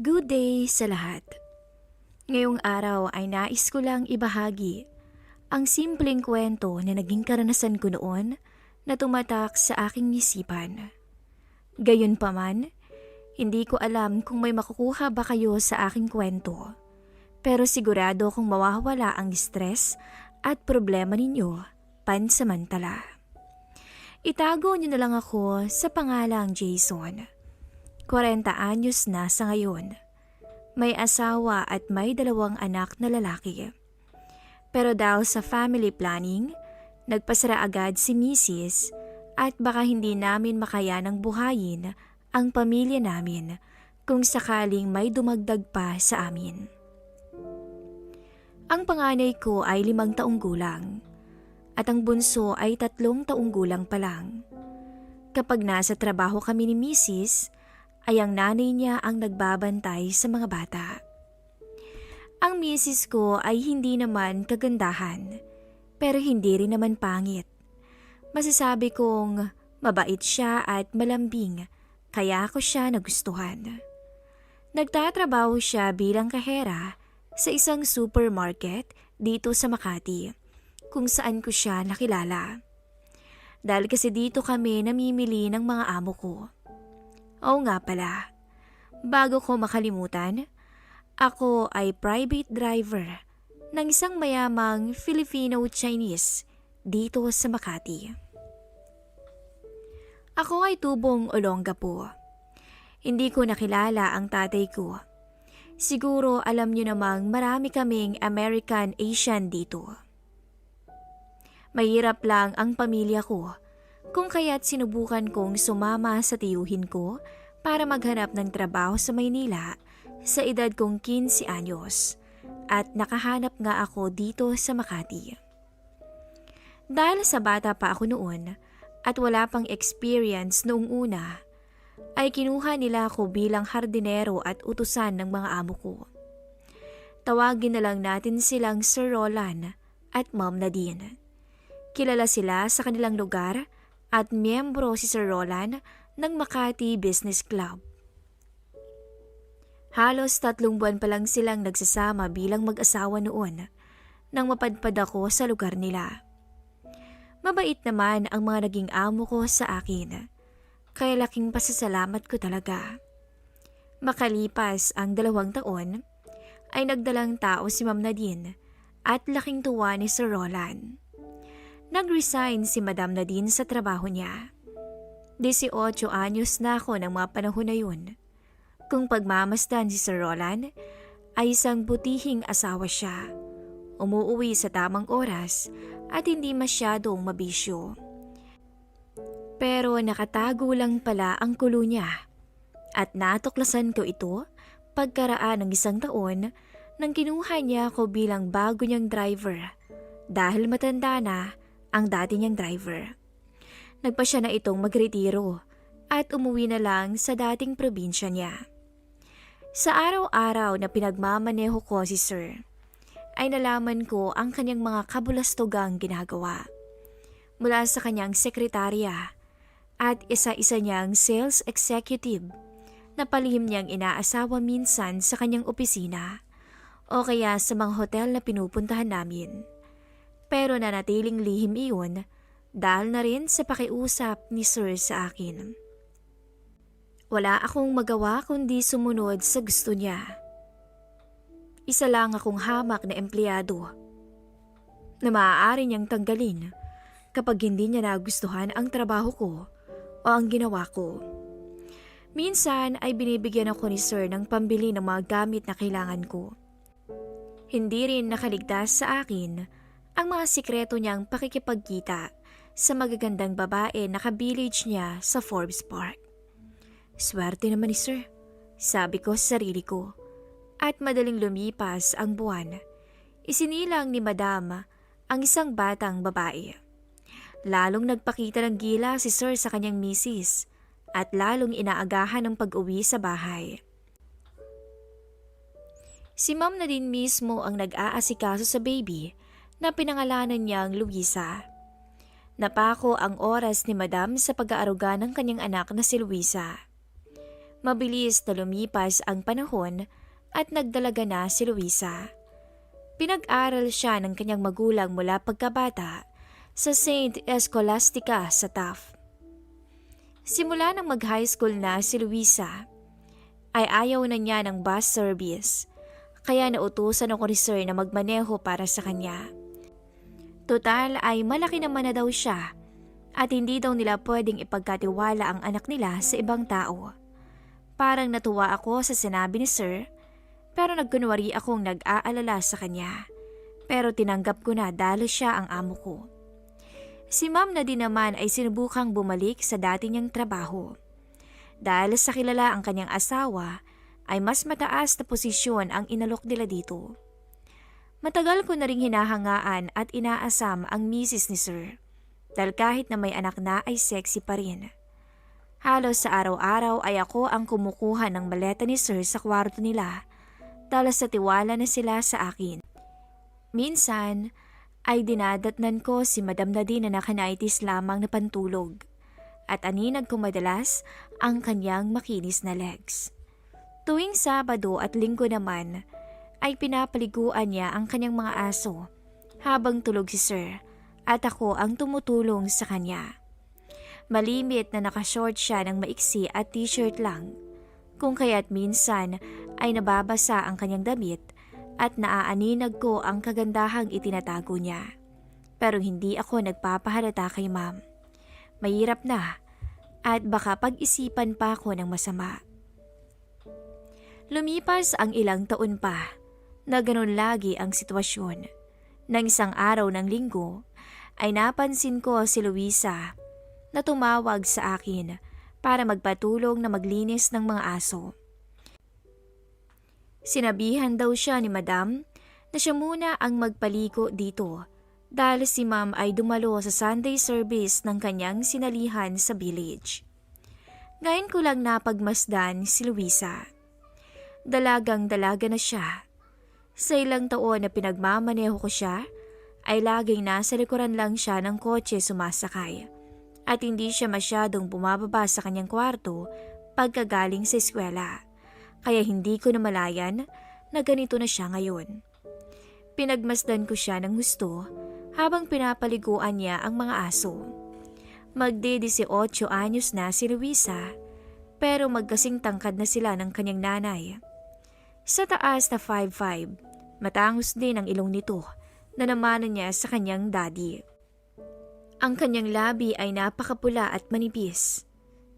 Good day sa lahat. Ngayong araw ay nais ko lang ibahagi ang simpleng kwento na naging karanasan ko noon na tumatak sa aking isipan. Gayunpaman, hindi ko alam kung may makukuha ba kayo sa aking kwento, pero sigurado kung mawawala ang stress at problema ninyo pansamantala. Itago niyo na lang ako sa pangalang Jason. 40 anyos na sa ngayon. May asawa at may 2 anak na lalaki. Pero dahil sa family planning, nagpasara agad si Mrs. at baka hindi namin makayanang buhayin ang pamilya namin kung sakaling may dumagdag pa sa amin. Ang panganay ko ay 5 taong gulang at ang bunso ay 3 taong gulang pa lang. Kapag nasa trabaho kami ni Mrs., ay ang nanay niya ang nagbabantay sa mga bata. Ang misis ko ay hindi naman kagandahan, pero hindi rin naman pangit. Masasabi kong mabait siya at malambing, kaya ako siya nagustuhan. Nagtatrabaho siya bilang kahera sa isang supermarket dito sa Makati, kung saan ko siya nakilala. Dahil kasi dito kami namimili ng mga amo ko. Oo nga pala, bago ko makalimutan, ako ay private driver ng isang mayamang Filipino-Chinese dito sa Makati. Ako ay tubong Olongapo. Hindi ko nakilala ang tatay ko. Siguro alam niyo namang marami kaming American-Asian dito. Mahirap lang ang pamilya ko. Kung kaya't sinubukan kong sumama sa tiyuhin ko para maghanap ng trabaho sa Maynila sa edad kong 15 anyos at nakahanap nga ako dito sa Makati. Dahil sa bata pa ako noon at wala pang experience noong una, ay kinuha nila ako bilang hardinero at utusan ng mga amo ko. Tawagin na lang natin silang Sir Roland at Ma'am Nadine. Kilala sila sa kanilang lugar at miyembro si Sir Roland ng Makati Business Club. Halos 3 buwan pa lang silang nagsasama bilang mag-asawa noon nang mapadpad ako sa lugar nila. Mabait naman ang mga naging amo ko sa akin, kaya laking pasasalamat ko talaga. Makalipas ang 2 taon, ay nagdalang tao si Ma'am Nadine at laking tuwa ni Sir Roland. Nag-resign si Madam Nadine sa trabaho niya. 18 anyos na ako ng mga panahon na yun. Kung pagmamasdan si Sir Roland, ay isang butihing asawa siya. Umuuwi sa tamang oras at hindi masyadong mabisyo. Pero nakatago lang pala ang kulo niya. At natuklasan ko ito pagkaraan ng 1 taon nang kinuha niya ako bilang bago niyang driver dahil matanda na ang dati niyang driver. Nagpa siya na itong magretiro at umuwi na lang sa dating probinsya niya. Sa araw-araw na pinagmamaneho ko si Sir, ay nalaman ko ang kanyang mga kabulastugang ginagawa. Mula sa kanyang sekretarya at isa-isa niyang sales executive na palihim niyang inaasawa minsan sa kanyang opisina o kaya sa mga hotel na pinupuntahan namin. Pero nanatiling lihim iyon dahil na rin sa pakiusap ni Sir sa akin. Wala akong magawa kundi sumunod sa gusto niya. Isa lang akong hamak na empleyado na maaari niyang tanggalin kapag hindi niya nagustuhan ang trabaho ko o ang ginawa ko. Minsan ay binibigyan ako ni Sir ng pambili ng mga gamit na kailangan ko. Hindi rin nakaligtas sa akin ang mga sikreto niyang pakikipagkita sa magagandang babae na ka-village niya sa Forbes Park. Swerte naman ni Sir, sabi ko sa sarili ko. At madaling lumipas ang buwan, isinilang ni Madam ang isang batang babae. Lalong nagpakita ng gila si Sir sa kanyang misis at lalong inaagahan ang pag-uwi sa bahay. Si Ma'am na din mismo ang nag-aasikaso sa baby na pinangalanan niyang Luisa. Napako ang oras ni Madam sa pag-aaruga ng kanyang anak na si Luisa. Mabilis na lumipas ang panahon at nagdalaga na si Luisa. Pinag-aral siya ng kanyang magulang mula pagkabata sa St. Scholastica sa Taft. Simula nang mag-high school na si Luisa, ay ayaw na niya ng bus service, kaya nautusan ako ni Sir na magmaneho para sa kanya. Total ay malaki naman na daw siya at hindi daw nila pwedeng ipagkatiwala ang anak nila sa ibang tao. Parang natuwa ako sa sinabi ni Sir, pero nagkunwari akong nag-aalala sa kanya. Pero tinanggap ko na dahil siya ang amo ko. Si Ma'am na din naman ay sinubukang bumalik sa dati niyang trabaho. Dahil sa kilala ang kanyang asawa, ay mas mataas na posisyon ang inalok nila dito. Matagal ko na ring hinahangaan at inaasam ang misis ni Sir. Dahil kahit na may anak na ay sexy pa rin. Halos sa araw-araw ay ako ang kumukuha ng maleta ni Sir sa kwarto nila dahil sa tiwala na sila sa akin. Minsan ay dinadatnan ko si Madam Nadine na nakanaitis lamang na pantulog at aninag ko madalas ang kanyang makinis na legs. Tuwing Sabado at Linggo naman ay pinapaliguan niya ang kanyang mga aso habang tulog si Sir at ako ang tumutulong sa kanya. Malimit na nakashort siya ng maiksi at t-shirt lang, kung kaya't minsan ay nababasa ang kanyang damit at naaaninag ko ang kagandahang itinatago niya. Pero hindi ako nagpapahalata kay Ma'am. Mahirap na at baka pag-isipan pa ako ng masama. Lumipas ang ilang taon pa na ganun lagi ang sitwasyon. Nang isang araw ng Linggo ay napansin ko si Luisa na tumawag sa akin para magpatulong na maglinis ng mga aso. Sinabihan daw siya ni Madam na siya muna ang magpaliko dito dahil si Ma'am ay dumalo sa Sunday service ng kanyang sinalihan sa village. Ngayon ko lang napagmasdan si Luisa. Dalagang-dalaga na siya. Sa ilang taon na pinagmamaneho ko siya, ay laging nasa likuran lang siya ng kotse sumasakay at hindi siya masyadong bumababa sa kanyang kwarto pagkagaling sa eskwela. Kaya hindi ko namalayan na ganito na siya ngayon. Pinagmasdan ko siya ng gusto habang pinapaliguan niya ang mga aso. Magde-18 anyos na si Luisa pero magkasing tangkad na sila ng kanyang nanay. Sa taas na 5'5", matangos din ang ilong nito na namana niya sa kanyang daddy. Ang kanyang labi ay napakapula at manipis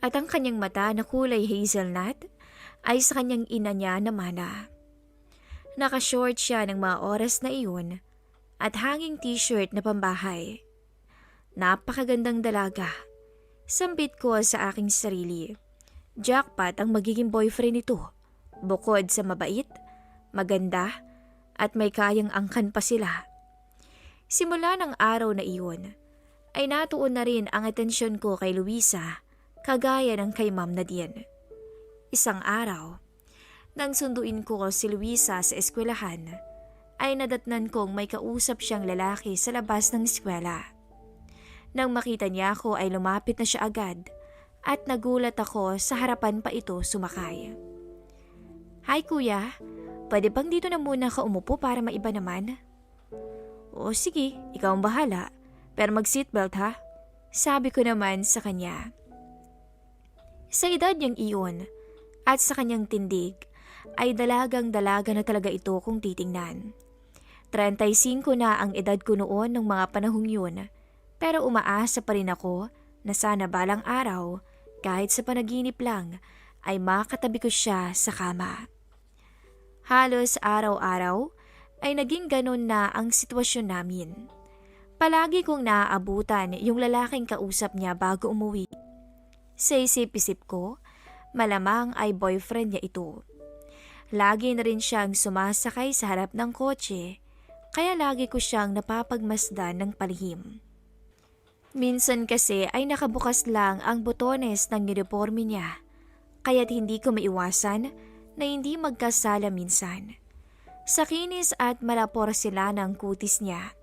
at ang kanyang mata na kulay hazelnut ay sa kanyang ina niya na mana. Nakashort siya ng mga oras na iyon at hanging t-shirt na pambahay. Napakagandang dalaga. Sambit ko sa aking sarili. Jackpot ang magiging boyfriend nito. Bukod sa mabait, maganda at may kayang angkan pa sila. Simula ng araw na iyon ay natuon na rin ang atensyon ko kay Luisa kagaya ng kay Ma'am Nadine. Isang araw, nang sunduin ko si Luisa sa eskwelahan, ay nadatnan kong may kausap siyang lalaki sa labas ng eskwela. Nang makita niya ako ay lumapit na siya agad at nagulat ako sa harapan pa ito sumakay. "Hi kuya, pwede bang dito na muna ka umupo para maiba naman?" "O sige, ikaw ang bahala, pero mag-seatbelt ha," sabi ko naman sa kanya. Sa edad niyang iyon, at sa kanyang tindig, ay dalagang-dalaga na talaga ito kung titingnan. 35 na ang edad ko noon ng mga panahong yun, pero umaasa pa rin ako na sana balang araw, kahit sa panaginip lang, ay makatabi ko siya sa kama. Halos araw-araw ay naging ganun na ang sitwasyon namin. Palagi kong naaabutan yung lalaking kausap niya bago umuwi. Sa isip-isip ko, malamang ay boyfriend niya ito. Lagi na rin siyang sumasakay sa harap ng kotse, kaya lagi ko siyang napapagmasdan ng palihim. Minsan kasi ay nakabukas lang ang botones ng uniforme niya, kaya't hindi ko maiwasan na hindi magkasala minsan. Sa kinis at malapor sila ng kutis niya,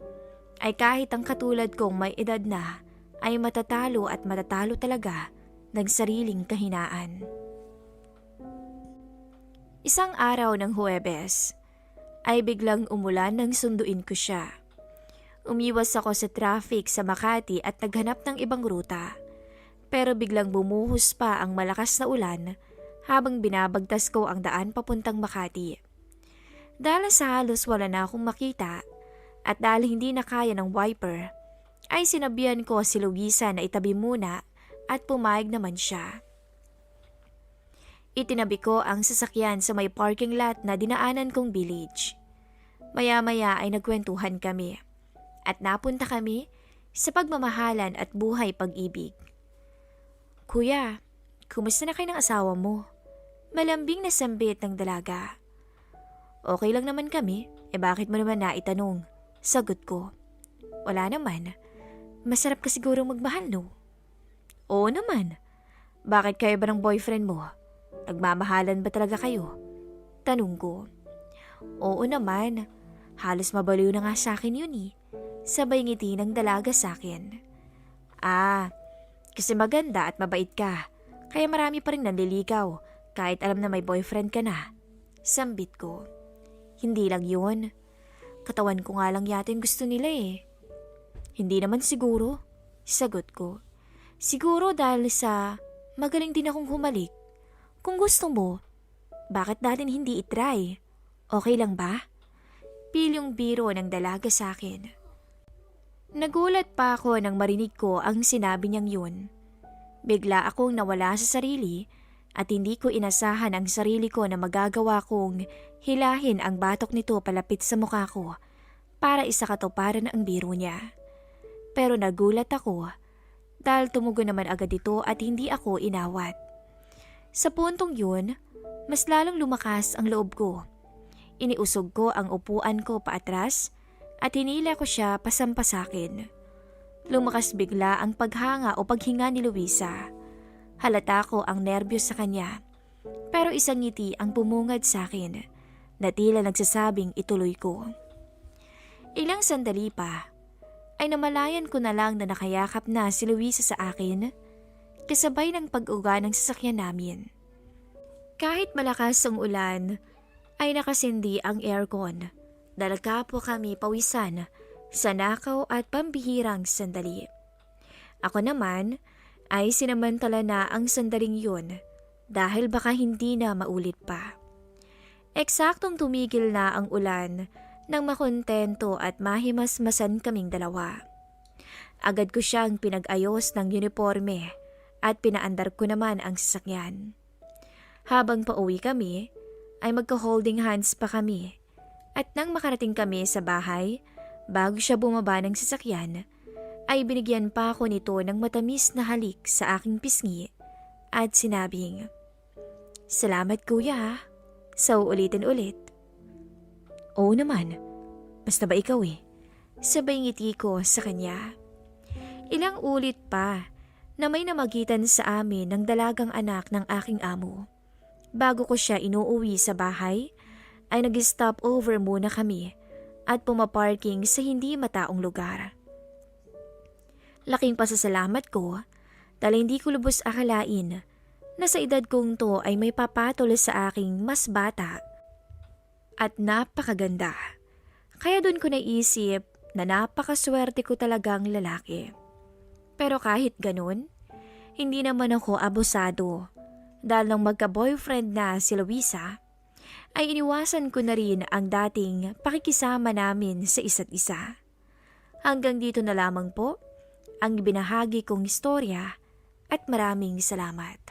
ay kahit ang katulad kong may edad na, ay matatalo at matatalo talaga ng sariling kahinaan. Isang araw ng Huwebes ay biglang umulan nang sunduin ko siya. Umiwas ako sa traffic sa Makati at naghanap ng ibang ruta. Pero biglang bumuhos pa ang malakas na ulan habang binabagtas ko ang daan papuntang Makati. Dahil sa halos wala na akong makita at dahil hindi na kaya ng wiper, ay sinabihan ko si Luisa na itabi muna at pumayag naman siya. Itinabi ko ang sasakyan sa may parking lot na dinaanan kong village. Maya-maya ay nagkwentuhan kami at napunta kami sa pagmamahalan at buhay pag-ibig. Kuya, kumusta na kayo ng asawa mo? Malambing na sambit ng dalaga. Okay lang naman kami, bakit mo naman naitanong? Sagot ko. Wala naman. Masarap ka siguro magmahal, no? Oo naman. Bakit kayo ba ng boyfriend mo? Nagmamahalan ba talaga kayo? Tanong ko. Oo naman. Halos mabaliw na nga sa akin yun eh. Sabay ngiti ng dalaga sa akin. Kasi maganda at mabait ka. Kaya marami pa rin nanliligaw kahit alam na may boyfriend ka na. Sambit ko. Hindi lang yun. Katawan ko nga lang yata yung gusto nila eh. Hindi naman siguro. Sagot ko. Siguro dahil sa magaling din akong humalik. Kung gusto mo, bakit natin hindi itry? Okay lang ba? Pilyong biro ng dalaga sa akin. Nagulat pa ako nang marinig ko ang sinabi niyang yun. Bigla akong nawala sa sarili at hindi ko inasahan ang sarili ko na magagawa kong hilahin ang batok nito palapit sa mukha ko para isakatuparan ang biro niya. Pero nagulat ako dahil tumugon naman agad ito at hindi ako inawat. Sa puntong yun, mas lalong lumakas ang loob ko. Iniusog ko ang upuan ko paatras at hinila ko siya pasampasakin. Lumakas bigla ang paghanga o paghinga ni Luisa. Halata ko ang nerbiyos sa kanya. Pero isang ngiti ang bumungad sa akin na tila nagsasabing ituloy ko. Ilang sandali pa ay namalayan ko na lang na nakayakap na si Luisa sa akin kasabay ng pag-uga ng sasakyan namin. Kahit malakas ang ulan, ay nakasindi ang aircon. Dalaga po kami pawisan sa nakaw at pambihirang sandali. Ako naman ay sinamantala na ang sandaling yun dahil baka hindi na maulit pa. Eksaktong tumigil na ang ulan nang makontento at mahimasmasan kaming dalawa. Agad ko siyang pinag-ayos ng uniforme at pinaandar ko naman ang sasakyan. Habang pauwi kami, ay magka-holding hands pa kami at nang makarating kami sa bahay, bago siya bumaba ng sasakyan, ay binigyan pa ako nito ng matamis na halik sa aking pisngi at sinabing, "Salamat kuya, sa uulitin ulit." Oo naman, basta ba ikaw eh? Sabay ngiti ko sa kanya. Ilang ulit pa na may namagitan sa amin ng dalagang anak ng aking amo. Bago ko siya inuuwi sa bahay, ay nag-stop over muna kami at pumaparking sa hindi mataong lugar. Laking pasasalamat ko dahil hindi ko lubos akalain na sa edad kong to ay may papatol sa aking mas bata at napakaganda. Kaya doon ko naisip na napakaswerte ko talagang lalaki. Pero kahit ganun, hindi naman ako abusado dahil nang magka-boyfriend na si Luisa, ay iniwasan ko na rin ang dating pakikisama namin sa isa't isa. Hanggang dito na lamang po ang ibinahagi kong istorya at maraming salamat.